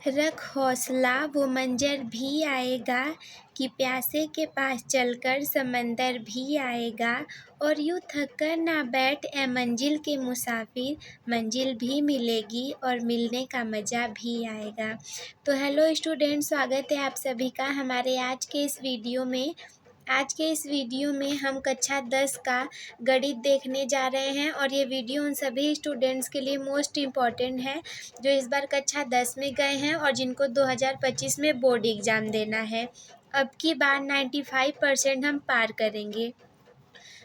रख हौसला वो मंजर भी आएगा कि प्यासे के पास चलकर समंदर भी आएगा। और यूँ थक कर ना बैठ ए मंजिल के मुसाफिर, मंजिल भी मिलेगी और मिलने का मज़ा भी आएगा। तो हेलो स्टूडेंट, स्वागत है आप सभी का हमारे आज के इस वीडियो में। आज के इस वीडियो में हम कक्षा 10 का गणित देखने जा रहे हैं और ये वीडियो उन सभी स्टूडेंट्स के लिए मोस्ट इम्पॉर्टेंट है जो इस बार कक्षा 10 में गए हैं और जिनको 2025 में बोर्ड एग्ज़ाम देना है। अब की बार 95% हम पार करेंगे।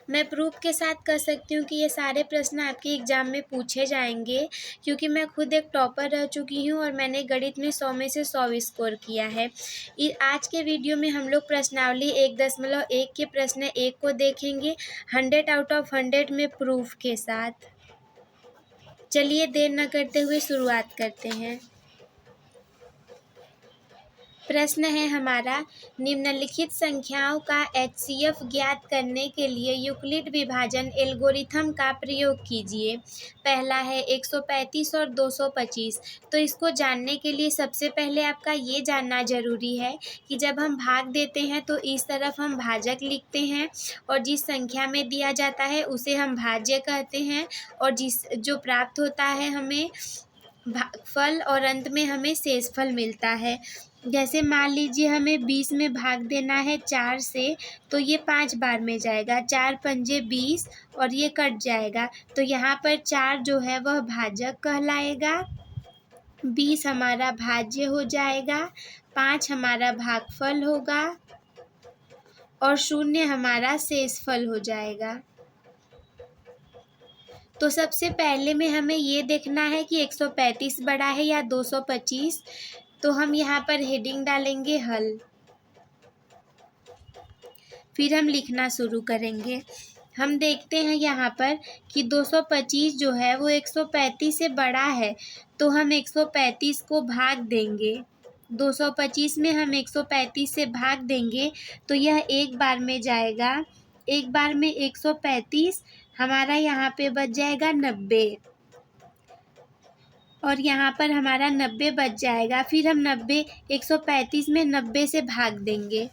मैं प्रूफ के साथ कर सकती हूँ कि ये सारे प्रश्न आपके एग्ज़ाम में पूछे जाएंगे, क्योंकि मैं खुद एक टॉपर रह चुकी हूँ और मैंने गणित में 100 में से 100 स्कोर किया है। आज के वीडियो में हम लोग प्रश्नावली 1.1 के प्रश्न 1 को देखेंगे 100 आउट ऑफ 100 में प्रूफ के साथ। चलिए देर न करते हुए शुरुआत करते हैं। प्रश्न है हमारा, निम्नलिखित संख्याओं का HCF ज्ञात करने के लिए यूक्लिड विभाजन एल्गोरिथम का प्रयोग कीजिए। पहला है 135 और 225। तो इसको जानने के लिए सबसे पहले आपका ये जानना ज़रूरी है कि जब हम भाग देते हैं तो इस तरफ हम भाजक लिखते हैं और जिस संख्या में दिया जाता है उसे हम भाज्य कहते हैं, और जो प्राप्त होता है हमें फल और अंत में हमें शेषफल मिलता है। जैसे मान लीजिए हमें 20 में भाग देना है 4 से, तो ये 5 बार में जाएगा। 4 पंजे 20 और ये कट जाएगा, तो यहाँ पर 4 जो है वह भाजक कहलाएगा, 20 हमारा भाज्य हो जाएगा, 5 हमारा भागफल होगा और 0 हमारा शेषफल हो जाएगा। तो सबसे पहले में हमें ये देखना है कि 135 बड़ा है या 225। तो हम यहाँ पर हेडिंग डालेंगे हल, फिर हम लिखना शुरू करेंगे। हम देखते हैं यहाँ पर कि 225 जो है वो 135 से बड़ा है, तो हम 135 को भाग देंगे। 225 में हम 135 से भाग देंगे तो यह एक बार में जाएगा। एक बार में 135 हमारा यहाँ पे बच जाएगा 90, और यहाँ पर हमारा 90 बच जाएगा। फिर हम 135 में 90 से भाग देंगे,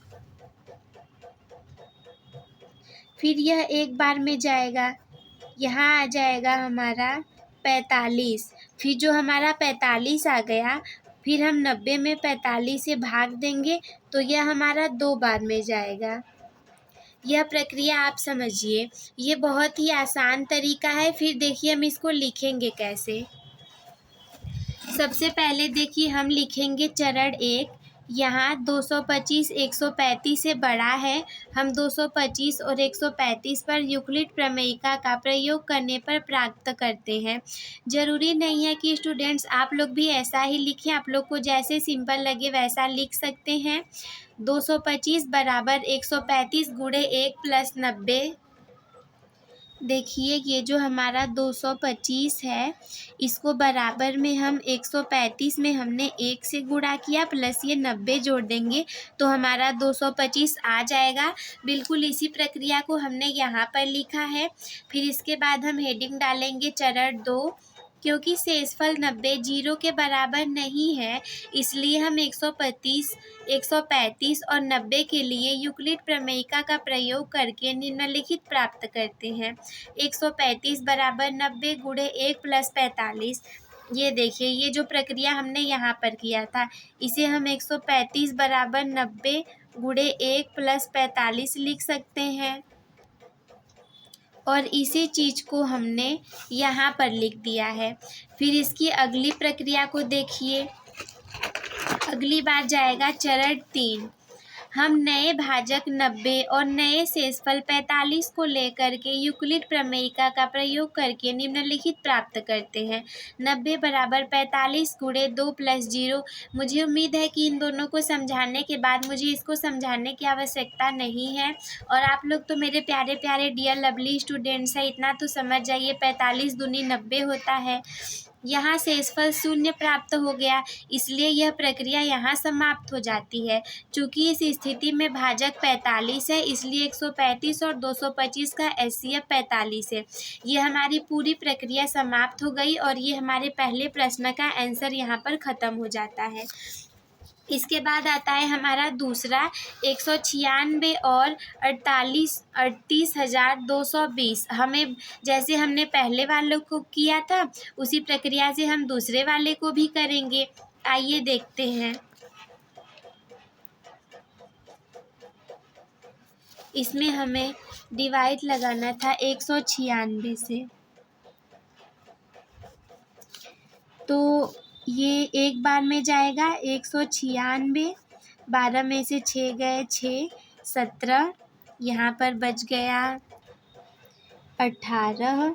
फिर यह एक बार में जाएगा, यहाँ आ जाएगा हमारा 45। फिर जो हमारा 45 आ गया, फिर हम 90 में 45 से भाग देंगे तो यह हमारा 2 बार में जाएगा। यह प्रक्रिया आप समझिए, ये बहुत ही आसान तरीका है। फिर देखिए हम इसको लिखेंगे कैसे। सबसे पहले देखिए हम लिखेंगे चरण 1। यहाँ 225 135 से बड़ा है, हम 225 और 135 पर यूक्लिड प्रमेयिका का प्रयोग करने पर प्राप्त करते हैं। ज़रूरी नहीं है कि स्टूडेंट्स आप लोग भी ऐसा ही लिखें, आप लोग को जैसे सिंपल लगे वैसा लिख सकते हैं। 225 बराबर 135 गुणे 1 प्लस 90। देखिए ये जो हमारा 225 है, इसको बराबर में हम 135 में हमने 1 से गुणा किया, प्लस ये 90 जोड़ देंगे तो हमारा 225 आ जाएगा। बिल्कुल इसी प्रक्रिया को हमने यहाँ पर लिखा है। फिर इसके बाद हम हेडिंग डालेंगे चरण 2। क्योंकि शेषफल 90 जीरो के बराबर नहीं है, इसलिए हम 135 और 90 के लिए यूक्लिड प्रमेयिका का प्रयोग करके निम्नलिखित प्राप्त करते हैं। 135 बराबर 90 गुणे 1 प्लस 45। ये देखिए, ये जो प्रक्रिया हमने यहाँ पर किया था, इसे हम 135 बराबर 90 गुणे 1 प्लस 45 लिख सकते हैं, और इसी चीज़ को हमने यहाँ पर लिख दिया है। फिर इसकी अगली प्रक्रिया को देखिए। अगली बार जाएगा चरण 3। हम नए भाजक 90 और नए शेषफल 45 को लेकर के यूक्लिड प्रमेयिका का प्रयोग करके निम्नलिखित प्राप्त करते हैं। 90 बराबर 45 गुणे 2 प्लस 0। मुझे उम्मीद है कि इन दोनों को समझाने के बाद मुझे इसको समझाने की आवश्यकता नहीं है, और आप लोग तो मेरे प्यारे प्यारे डियर लवली स्टूडेंट्स हैं, इतना तो समझ जाइए 45 दूनी 90 होता है। यहाँ शेषफल शून्य प्राप्त हो गया, इसलिए यह प्रक्रिया यहाँ समाप्त हो जाती है। चूँकि इस स्थिति में भाजक 45 है, इसलिए 135 और 225 का एचसीएफ 45 है। ये हमारी पूरी प्रक्रिया समाप्त हो गई और ये हमारे पहले प्रश्न का आंसर यहाँ पर ख़त्म हो जाता है। इसके बाद आता है हमारा दूसरा 196 और 38,220। हमें जैसे हमने पहले वालों को किया था उसी प्रक्रिया से हम दूसरे वाले को भी करेंगे। आइए देखते हैं। इसमें हमें डिवाइड लगाना था 196 से, तो ये एक बार में जाएगा 196, 12 में से 6 गए 6, 17, यहाँ पर बच गया 18।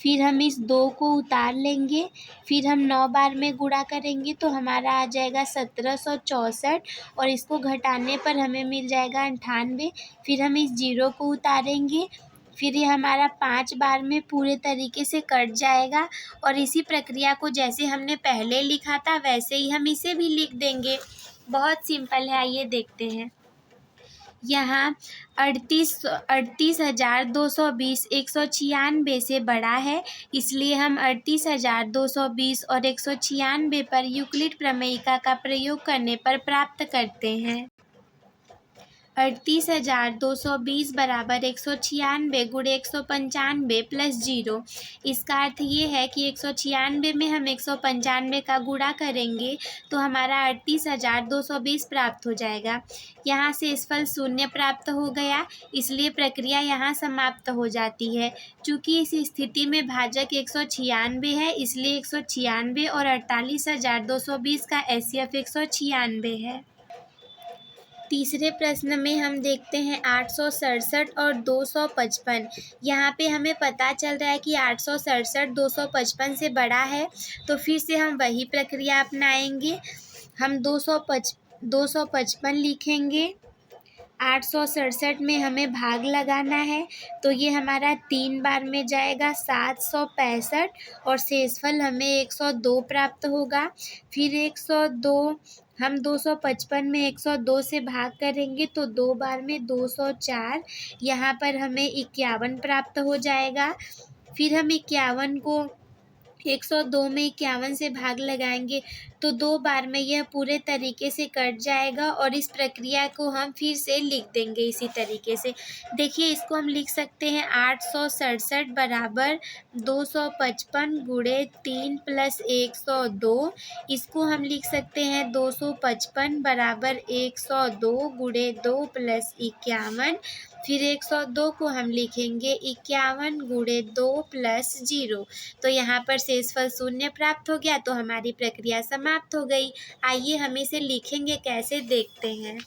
फिर हम इस 2 को उतार लेंगे, फिर हम 9 बार में गुणा करेंगे तो हमारा आ जाएगा 1764 और इसको घटाने पर हमें मिल जाएगा 98। फिर हम इस 0 को उतारेंगे, फिर ये हमारा 5 बार में पूरे तरीके से कट जाएगा और इसी प्रक्रिया को जैसे हमने पहले लिखा था वैसे ही हम इसे भी लिख देंगे। बहुत सिंपल है, आइए देखते हैं। यहाँ 38,220 196 से बड़ा है, इसलिए हम 38,220 और 196 पर यूक्लिड प्रमेयिका का प्रयोग करने पर प्राप्त करते हैं। 38,220 बराबर 196 गुणे 195 प्लस 0। इसका अर्थ ये है कि 196 में हम 195 का गुणा करेंगे तो हमारा 38,220 प्राप्त हो जाएगा। यहाँ से शेषफल शून्य प्राप्त हो गया, इसलिए प्रक्रिया यहाँ समाप्त हो जाती है। चूँकि इस स्थिति में भाजक 196 है, इसलिए 196 और 48,220 का एचसीएफ 196 है। तीसरे प्रश्न में हम देखते हैं 867 और 255। यहाँ पे हमें पता चल रहा है कि 867 255 से बड़ा है, तो फिर से हम वही प्रक्रिया अपनाएंगे। हम 255 लिखेंगे, 867 में हमें भाग लगाना है तो ये हमारा 3 बार में जाएगा 765 और शेषफल हमें 102 प्राप्त होगा। फिर 102 हम 255 में 102 से भाग करेंगे तो 2 बार में 204, यहाँ पर हमें 51 प्राप्त हो जाएगा। फिर हम 51 को 102 में 51 से भाग लगाएंगे तो 2 बार में यह पूरे तरीके से कट जाएगा और इस प्रक्रिया को हम फिर से लिख देंगे इसी तरीके से। देखिए, इसको हम लिख सकते हैं 867 बराबर 255 गुणे 3 प्लस 102। इसको हम लिख सकते हैं 255 बराबर 102 गुणे 2 प्लस 51। फिर 102 को हम लिखेंगे 51 गुणे 2 प्लस 0। तो यहाँ पर शेषफल शून्य प्राप्त हो गया, तो हमारी प्रक्रिया समाप्त हो गई। आइए हम इसे लिखेंगे कैसे, देखते हैं।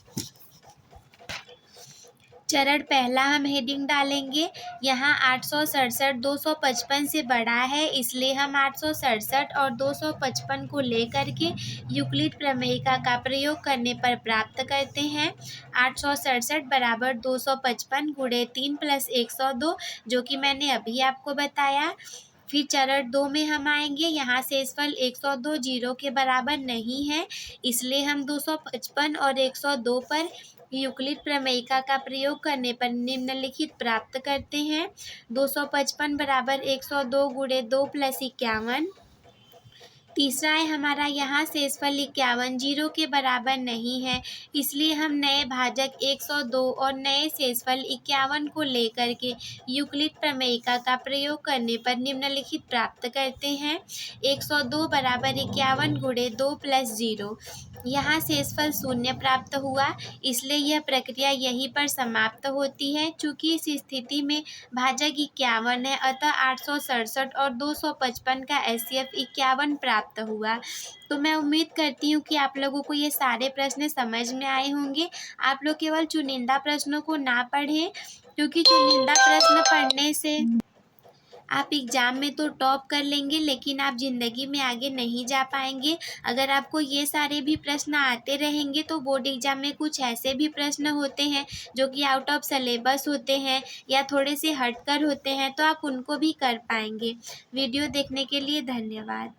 चरण पहला हम हेडिंग डालेंगे। यहाँ 867 255 से बड़ा है, इसलिए हम 867 और 255 को लेकर के यूक्लिड प्रमेयिका का प्रयोग करने पर प्राप्त करते हैं। 867 बराबर 255 गुणे 3 प्लस 102, जो कि मैंने अभी आपको बताया। फिर चरण 2 में हम आएंगे। यहाँ शेषफल 102 0 के बराबर नहीं है, इसलिए हम 255 और 102 पर यूक्लिड प्रमेयिका का प्रयोग करने पर निम्नलिखित प्राप्त करते हैं। 255 बराबर 102 गुणे 2 प्लस 51। तीसरा है हमारा, यहाँ शेषफल 51 0 के बराबर नहीं है, इसलिए हम नए भाजक 102 और नए शेषफल 51 को लेकर के यूक्लिड प्रमेयिका का प्रयोग करने पर निम्नलिखित प्राप्त करते हैं। 102 बराबर 51 गुणे 2 प्लस 0। यहाँ शेषफल शून्य प्राप्त हुआ, इसलिए यह प्रक्रिया यहीं पर समाप्त होती है। चूँकि इस स्थिति में भाजक 51 है, अतः 867 और 255 का एचसीएफ 51 प्राप्त हुआ। तो मैं उम्मीद करती हूँ कि आप लोगों को ये सारे प्रश्न समझ में आए होंगे। आप लोग केवल चुनिंदा प्रश्नों को ना पढ़ें, क्योंकि चुनिंदा प्रश्न पढ़ने से आप एग्ज़ाम में तो टॉप कर लेंगे, लेकिन आप ज़िंदगी में आगे नहीं जा पाएंगे। अगर आपको ये सारे भी प्रश्न आते रहेंगे तो बोर्ड एग्ज़ाम में कुछ ऐसे भी प्रश्न होते हैं जो कि आउट ऑफ सिलेबस होते हैं या थोड़े से हटकर होते हैं, तो आप उनको भी कर पाएंगे। वीडियो देखने के लिए धन्यवाद।